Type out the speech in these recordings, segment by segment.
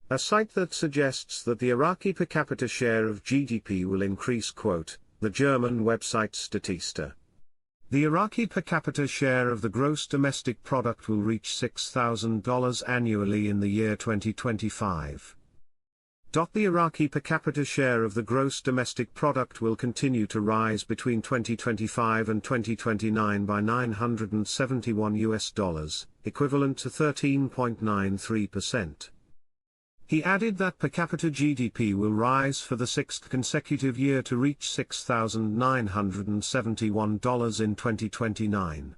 a site that suggests that the Iraqi per capita share of GDP will increase. The German website Statista. The Iraqi per capita share of the gross domestic product will reach $6,000 annually in the year 2025. The Iraqi per capita share of the gross domestic product will continue to rise between 2025 and 2029 by $971, equivalent to 13.93%. He added that per capita GDP will rise for the sixth consecutive year to reach $6,971 in 2029.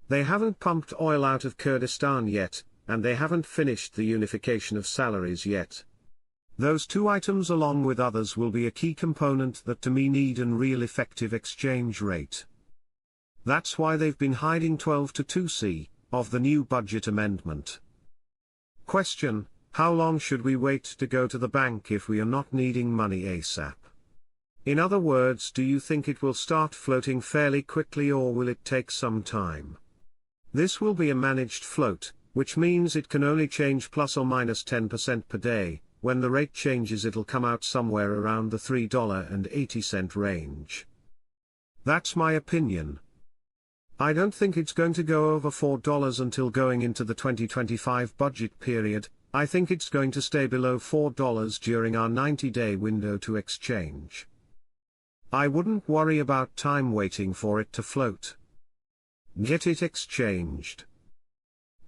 They haven't pumped oil out of Kurdistan yet, and they haven't finished the unification of salaries yet. Those two items along with others will be a key component that to me need an real effective exchange rate. That's why they've been hiding 12 to 2C, of the new budget amendment. Question: how long should we wait to go to the bank if we are not needing money ASAP? In other words, do you think it will start floating fairly quickly or will it take some time? This will be a managed float, which means it can only change plus or minus 10% per day. When the rate changes it'll come out somewhere around the $3.80 range. That's my opinion. I don't think it's going to go over $4 until going into the 2025 budget period. I think it's going to stay below $4 during our 90-day window to exchange. I wouldn't worry about time waiting for it to float. Get it exchanged.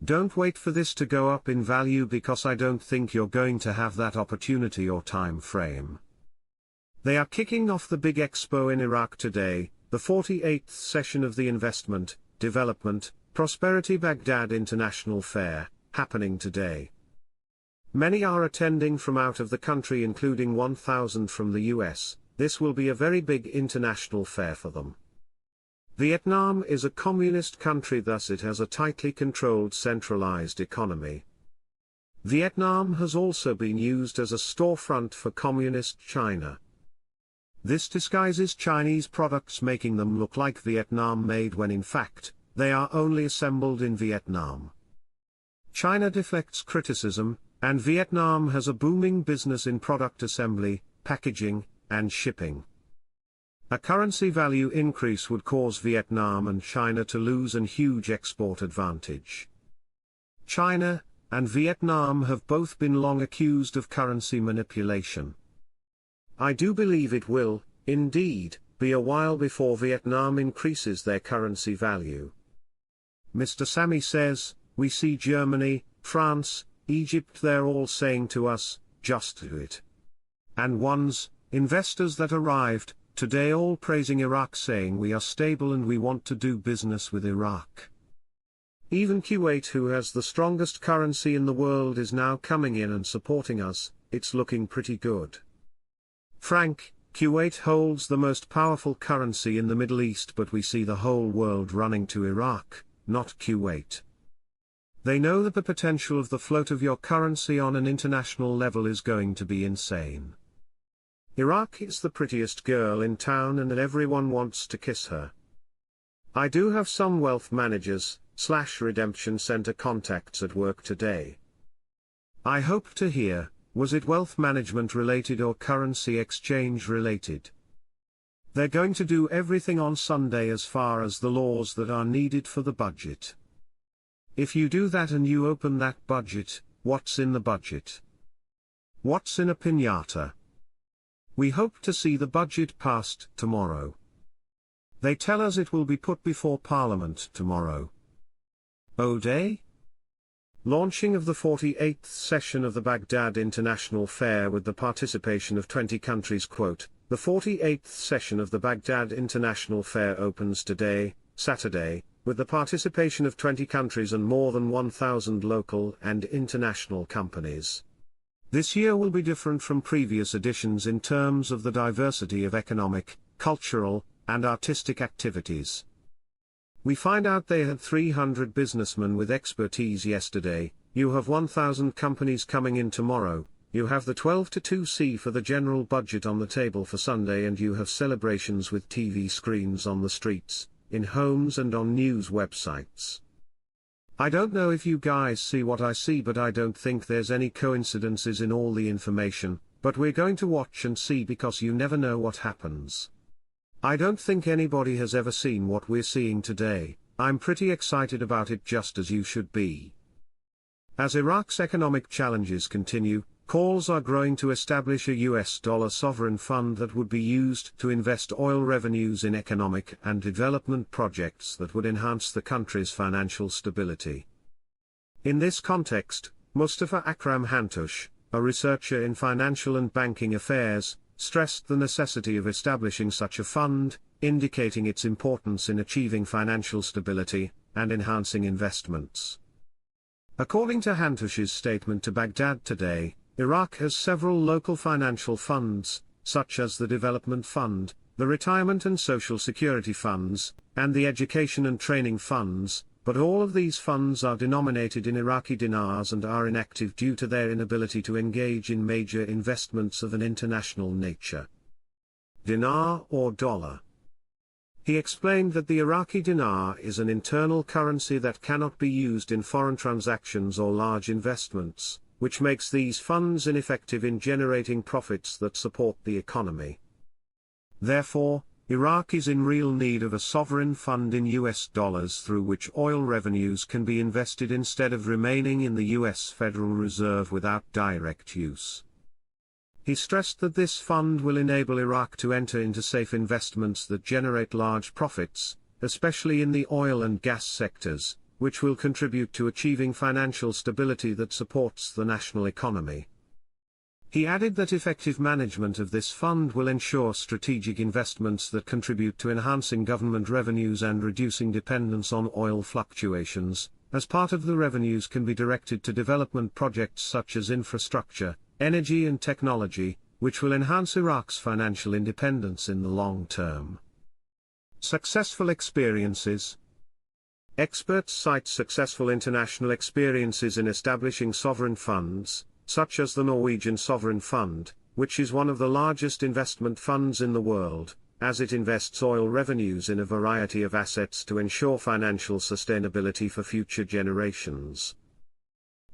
Don't wait for this to go up in value because I don't think you're going to have that opportunity or time frame. They are kicking off the big expo in Iraq today, the 48th session of the Investment, Development, Prosperity Baghdad International Fair, happening today. Many are attending from out of the country including 1,000 from the US. This will be a very big international fair for them. Vietnam is a communist country, thus it has a tightly controlled centralized economy. Vietnam has also been used as a storefront for communist China. This disguises Chinese products, making them look like Vietnam made when in fact, they are only assembled in Vietnam. China deflects criticism, and Vietnam has a booming business in product assembly, packaging, and shipping. A currency value increase would cause Vietnam and China to lose a huge export advantage. China and Vietnam have both been long accused of currency manipulation. I do believe it will, indeed, be a while before Vietnam increases their currency value. Mr. Sammy says, we see Germany, France, Egypt, they're all saying to us, just do it. And investors that arrived today all praising Iraq, saying we are stable and we want to do business with Iraq. Even Kuwait, who has the strongest currency in the world, is now coming in and supporting us. It's looking pretty good. Frank, Kuwait holds the most powerful currency in the Middle East, but we see the whole world running to Iraq, not Kuwait. They know that the potential of the float of your currency on an international level is going to be insane. Iraq is the prettiest girl in town and everyone wants to kiss her. I do have some wealth managers / redemption center contacts at work today. I hope to hear, was it wealth management related or currency exchange related? They're going to do everything on Sunday as far as the laws that are needed for the budget. If you do that and you open that budget, what's in the budget? What's in a piñata? We hope to see the budget passed tomorrow. They tell us it will be put before Parliament tomorrow. O-Day? Launching of the 48th session of the Baghdad International Fair with the participation of 20 countries. Quote, the 48th session of the Baghdad International Fair opens today, Saturday, with the participation of 20 countries and more than 1,000 local and international companies. This year will be different from previous editions in terms of the diversity of economic, cultural, and artistic activities. We find out they had 300 businessmen with expertise yesterday. You have 1,000 companies coming in tomorrow. You have the 12 to 2C for the general budget on the table for Sunday, and you have celebrations with TV screens on the streets, in homes and on news websites. I don't know if you guys see what I see, but I don't think there's any coincidences in all the information, but we're going to watch and see because you never know what happens. I don't think anybody has ever seen what we're seeing today. I'm pretty excited about it, just as you should be. As Iraq's economic challenges continue, calls are growing to establish a US dollar sovereign fund that would be used to invest oil revenues in economic and development projects that would enhance the country's financial stability. In this context, Mustafa Akram Hantush, a researcher in financial and banking affairs, stressed the necessity of establishing such a fund, indicating its importance in achieving financial stability and enhancing investments. According to Hantush's statement to Baghdad Today, Iraq has several local financial funds, such as the Development Fund, the Retirement and Social Security Funds, and the Education and Training Funds, but all of these funds are denominated in Iraqi dinars and are inactive due to their inability to engage in major investments of an international nature. Dinar or dollar. He explained that the Iraqi dinar is an internal currency that cannot be used in foreign transactions or large investments, which makes these funds ineffective in generating profits that support the economy. Therefore, Iraq is in real need of a sovereign fund in US dollars through which oil revenues can be invested instead of remaining in the US Federal Reserve without direct use. He stressed that this fund will enable Iraq to enter into safe investments that generate large profits, especially in the oil and gas sectors, which will contribute to achieving financial stability that supports the national economy. He added that effective management of this fund will ensure strategic investments that contribute to enhancing government revenues and reducing dependence on oil fluctuations, as part of the revenues can be directed to development projects such as infrastructure, energy and technology, which will enhance Iraq's financial independence in the long term. Successful experiences. Experts cite successful international experiences in establishing sovereign funds, such as the Norwegian Sovereign Fund, which is one of the largest investment funds in the world, as it invests oil revenues in a variety of assets to ensure financial sustainability for future generations.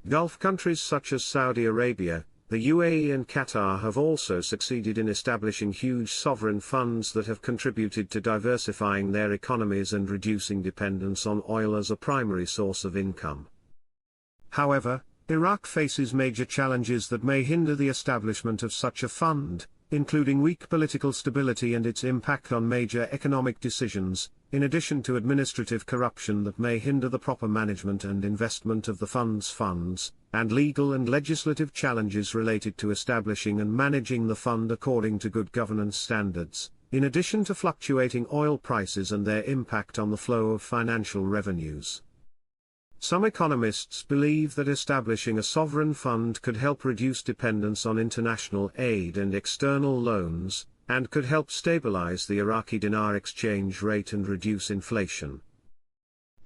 Gulf countries such as Saudi Arabia, the UAE and Qatar have also succeeded in establishing huge sovereign funds that have contributed to diversifying their economies and reducing dependence on oil as a primary source of income. However, Iraq faces major challenges that may hinder the establishment of such a fund, including weak political stability and its impact on major economic decisions, in addition to administrative corruption that may hinder the proper management and investment of the funds, and legal and legislative challenges related to establishing and managing the fund according to good governance standards, in addition to fluctuating oil prices and their impact on the flow of financial revenues. Some economists believe that establishing a sovereign fund could help reduce dependence on international aid and external loans, and could help stabilize the Iraqi dinar exchange rate and reduce inflation.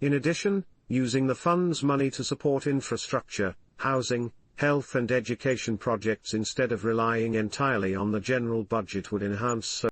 In addition, using the fund's money to support infrastructure, housing, health and education projects instead of relying entirely on the general budget would enhance